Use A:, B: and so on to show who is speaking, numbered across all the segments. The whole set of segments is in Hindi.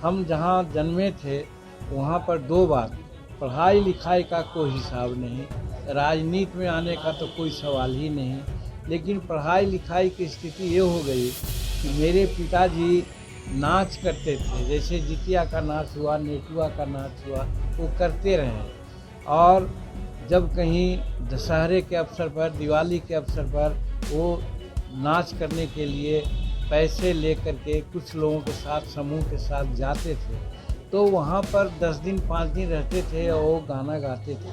A: हम जहाँ जन्मे थे वहाँ पर 2 बार पढ़ाई लिखाई का कोई हिसाब नहीं, राजनीति में आने का तो कोई सवाल ही नहीं। लेकिन पढ़ाई लिखाई की स्थिति ये हो गई कि मेरे पिताजी नाच करते थे, जैसे जितिया का नाच हुआ, नेटुआ का नाच हुआ, वो करते रहे। और जब कहीं दशहरे के अवसर पर, दिवाली के अवसर पर वो नाच करने के लिए पैसे लेकर के कुछ लोगों के साथ, समूह के साथ जाते थे, तो वहाँ पर 10 दिन 5 दिन रहते थे और वो गाना गाते थे।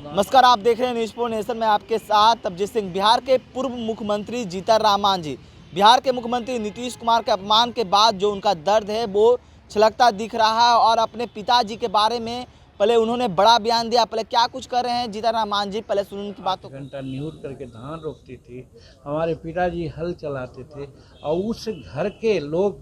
B: नमस्कार, आप देख रहे हैं न्यूज़ नेशन में आपके साथ अभिजीत सिंह। बिहार के पूर्व मुख्यमंत्री जीतनराम मांझी, बिहार के मुख्यमंत्री नीतीश कुमार के अपमान के बाद जो उनका दर्द है वो छलकता दिख रहा है। और अपने पिताजी के बारे में पहले उन्होंने बड़ा बयान दिया। पहले क्या कुछ कर रहे हैं जीतनराम मांझी, पहले सुन उनकी बातों को।
A: घंटा निहुर करके धान रोकती थी, हमारे पिताजी हल चलाते थे। और उस घर के लोग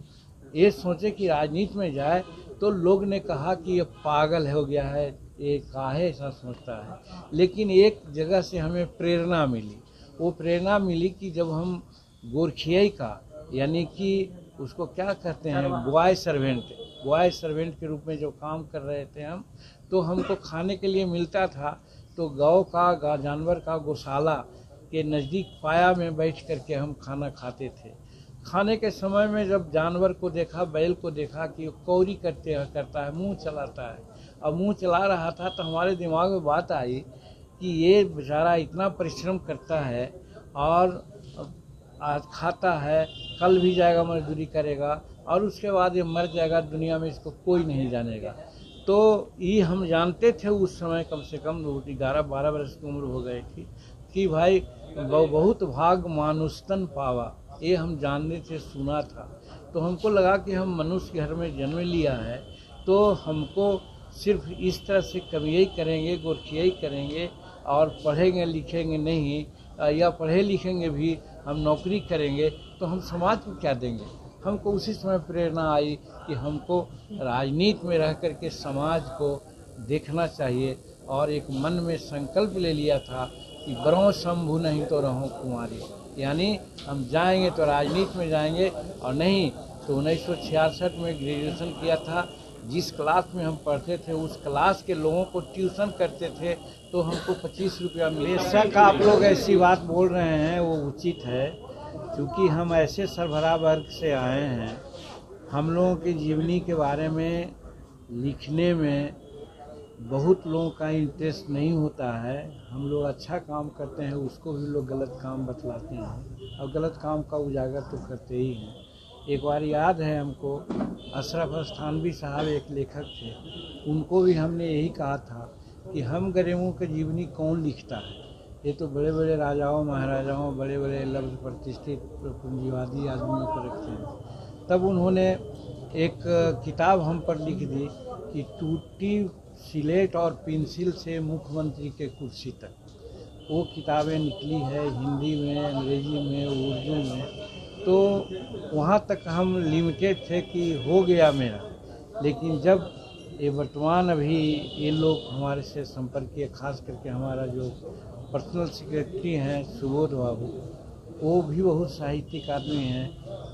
A: ये सोचे कि राजनीति में जाए, तो लोग ने कहा कि ये पागल हो गया है, ये काहे ऐसा सोचता है। लेकिन एक जगह से हमें प्रेरणा मिली। वो प्रेरणा मिली कि जब हम गोरखियाई का, यानी कि उसको क्या कहते हैं, बॉय सर्वेंट के रूप में जो काम कर रहे थे हम, तो हमको खाने के लिए मिलता था। तो गाँव का जानवर का गौशाला के नज़दीक पाया में बैठ करके हम खाना खाते थे। खाने के समय में जब जानवर को देखा, बैल को देखा कि वो कौरी करता है, मुंह चलाता है, और मुंह चला रहा था, तो हमारे दिमाग में बात आई कि ये बेचारा इतना परिश्रम करता है और आज खाता है, कल भी जाएगा मजदूरी करेगा, और उसके बाद ये मर जाएगा, दुनिया में इसको कोई नहीं जानेगा। तो ये हम जानते थे उस समय, कम से कम 11-12 वर्ष की उम्र हो गई थी, कि भाई बहुत भाग मानुस्तन पावा, ये हम जानते थे, सुना था। तो हमको लगा कि हम मनुष्य घर में जन्म लिया है, तो हमको सिर्फ इस तरह से कवियाई करेंगे, गोरखियाई करेंगे, और पढ़ेंगे लिखेंगे नहीं, या पढ़े लिखेंगे भी हम नौकरी करेंगे, तो हम समाज को क्या देंगे। हमको उसी समय प्रेरणा आई कि हमको राजनीति में रह कर के समाज को देखना चाहिए। और एक मन में संकल्प ले लिया था कि बरहों शंभु नहीं तो रहों कुंवारी, यानी हम जाएंगे तो राजनीति में जाएंगे, और नहीं तो 1966 में ग्रेजुएशन किया था। जिस क्लास में हम पढ़ते थे उस क्लास के लोगों को ट्यूशन करते थे, तो हमको 25 रुपया मिले। बेशक आप लोग ऐसी बात बोल रहे हैं, वो उचित है, क्योंकि हम ऐसे सरबराह वर्ग से आए हैं। हम लोगों की जीवनी के बारे में लिखने में बहुत लोगों का इंटरेस्ट नहीं होता है। हम लोग अच्छा काम करते हैं, उसको भी लोग गलत काम बतलाते हैं, और गलत काम का उजागर तो करते ही हैं। एक बार याद है हमको, अशरफ थानवी साहब एक लेखक थे, उनको भी हमने यही कहा था कि हम गरीबों की जीवनी कौन लिखता है, ये तो बड़े बड़े राजाओं महाराजाओं, बड़े बड़े लब्ध प्रतिष्ठित पूंजीवादी आदमियों को रखते हैं। तब उन्होंने एक किताब हम पर लिख दी कि टूटी सिलेट और पेंसिल से मुख्यमंत्री के कुर्सी तक। वो किताबें निकली है हिंदी में, अंग्रेजी में, उर्दू में। तो वहाँ तक हम लिमिटेड थे कि हो गया मेरा। लेकिन जब ये वर्तमान अभी ये लोग हमारे से संपर्क किए, खास करके हमारा जो पर्सनल सेक्रेटरी हैं सुबोध बाबू, वो भी बहुत साहित्यिक आदमी हैं,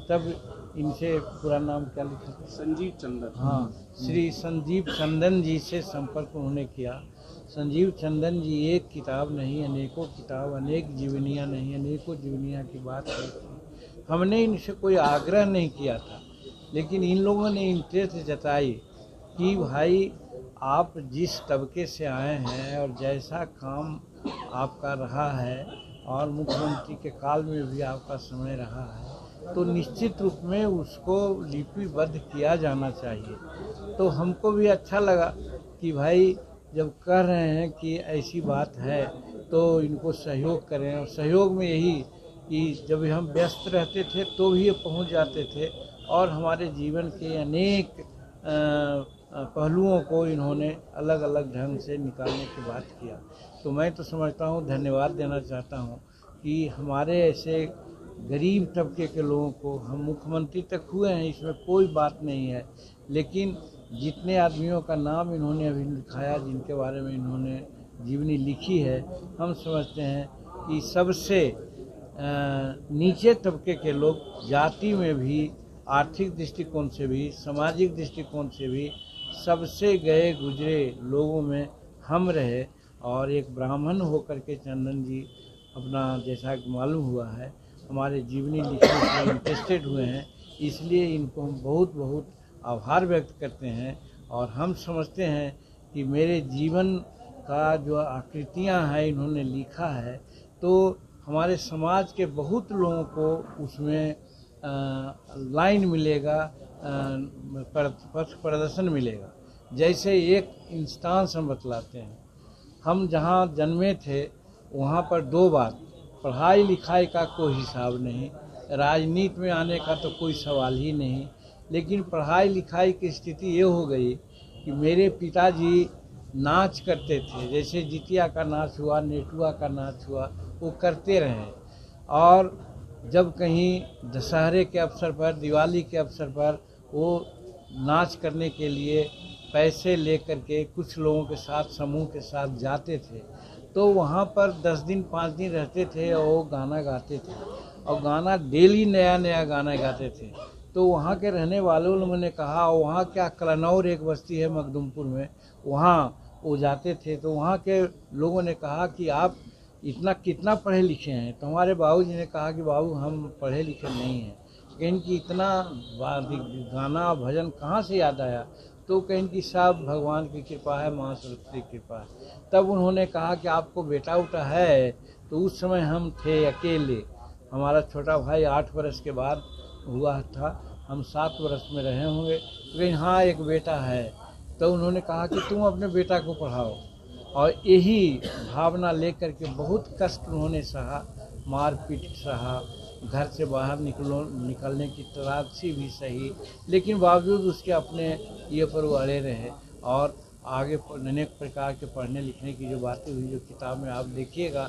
A: तब इनसे पूरा नाम क्या लिखा था,
C: संजीव चंदन।
A: हाँ, श्री संजीव चंदन जी से संपर्क उन्होंने किया। संजीव चंदन जी एक किताब नहीं, अनेकों किताब, अनेक जीवनियाँ नहीं, अनेकों जीवनियाँ की बात की थी। हमने इनसे कोई आग्रह नहीं किया था, लेकिन इन लोगों ने इंटरेस्ट जताई कि भाई आप जिस तबके से आए हैं और जैसा काम आपका रहा है, और मुख्यमंत्री के काल में भी आपका समय रहा है, तो निश्चित रूप में उसको लिपिबद्ध किया जाना चाहिए। तो हमको भी अच्छा लगा कि भाई जब कह रहे हैं कि ऐसी बात है, तो इनको सहयोग करें। और सहयोग में यही कि जब हम व्यस्त रहते थे तो भी ये पहुंच जाते थे, और हमारे जीवन के अनेक पहलुओं को इन्होंने अलग अलग ढंग से निकालने की बात किया। तो मैं तो समझता हूँ, धन्यवाद देना चाहता हूँ कि हमारे ऐसे गरीब तबके के लोगों को हम मुख्यमंत्री तक हुए हैं, इसमें कोई बात नहीं है। लेकिन जितने आदमियों का नाम इन्होंने अभी लिखाया, जिनके बारे में इन्होंने जीवनी लिखी है, हम समझते हैं कि सबसे नीचे तबके के लोग, जाति में भी आर्थिक दृष्टिकोण से भी, सामाजिक दृष्टिकोण से भी सबसे गए गुजरे लोगों में हम रहे। और एक ब्राह्मण होकर के चंदन जी अपना, जैसा कि मालूम हुआ है, हमारे जीवनी लिखने में इंटरेस्टेड हुए हैं, इसलिए इनको हम बहुत बहुत आभार व्यक्त करते हैं। और हम समझते हैं कि मेरे जीवन का जो आकृतियाँ हैं इन्होंने लिखा है, तो हमारे समाज के बहुत लोगों को उसमें लाइन मिलेगा, पथ प्रदर्शन मिलेगा। जैसे एक इंस्टांस हम बतलाते हैं, हम जहाँ जन्मे थे वहाँ पर 2 बात, पढ़ाई लिखाई का कोई हिसाब नहीं, राजनीति में आने का तो कोई सवाल ही नहीं। लेकिन पढ़ाई लिखाई की स्थिति ये हो गई कि मेरे पिताजी नाच करते थे, जैसे जितिया का नाच हुआ, नेटुआ का नाच हुआ, वो करते रहे। और जब कहीं दशहरे के अवसर पर, दिवाली के अवसर पर वो नाच करने के लिए पैसे लेकर के कुछ लोगों के साथ, समूह के साथ जाते थे, तो वहाँ पर 10 दिन 5 दिन रहते थे और वो गाना गाते थे, और गाना डेली नया नया गाना गाते थे। तो वहाँ के रहने वालों ने कहा, वहाँ क्या कलनौर एक बस्ती है मखदुमपुर में, वहाँ वो जाते थे, तो वहाँ के लोगों ने कहा कि आप इतना कितना पढ़े लिखे हैं। तो हमारे बाबूजी ने कहा कि बाबू हम पढ़े लिखे नहीं हैं। कहें कि इतना गाना भजन कहाँ से याद आया? तो कहें कि सब भगवान की कृपा है, माँ सरस्वती की कृपा है। तब उन्होंने कहा कि आपको बेटा उटा है? तो उस समय हम थे अकेले, हमारा छोटा भाई 8 वर्ष के बाद हुआ था, हम 7 वर्ष में रहे होंगे। तो कहीं हाँ एक बेटा है। तो उन्होंने कहा कि तुम अपने बेटा को पढ़ाओ, और यही भावना लेकर के बहुत कष्ट उन्होंने सहा, मारपीट सहा, घर से बाहर निकलने की तलाशी भी सही, लेकिन बावजूद उसके अपने ये पर वो अड़े रहे। और आगे अनेक प्रकार के पढ़ने लिखने की जो बातें हुई, जो किताब में आप देखिएगा,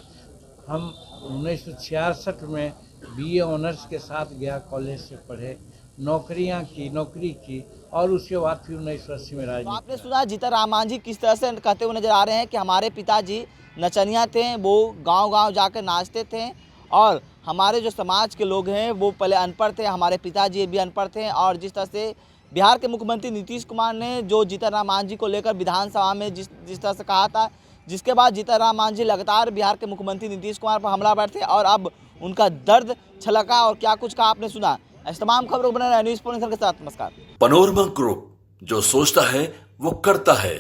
A: हम 1966 में BA ऑनर्स के साथ गया, कॉलेज से पढ़े, नौकरी की, और उसके बाद फिर 1980 में राजनीति।
B: तो आपने सुना जीतन राम मांझी किस तरह से कहते हुए नजर आ रहे हैं कि हमारे पिताजी नचनिया थे, वो गांव-गांव जाकर नाचते थे, और हमारे जो समाज के लोग हैं वो पहले अनपढ़ थे, हमारे पिताजी भी अनपढ़ थे। और जिस तरह से बिहार के मुख्यमंत्री नीतीश कुमार ने जो जीतन राम मांझी को लेकर विधानसभा में जिस तरह से कहा था, जिसके बाद जीतन राम मांझी लगातार बिहार के मुख्यमंत्री नीतीश कुमार पर हमलावर थे, और अब उनका दर्द छलका और क्या कुछ कहा आपने सुना। ऐसे तमाम खबरों बने रहे न्यूज़ पोनेशन के साथ। नमस्कार।
C: पनोरमा ग्रुप, जो सोचता है वो करता है।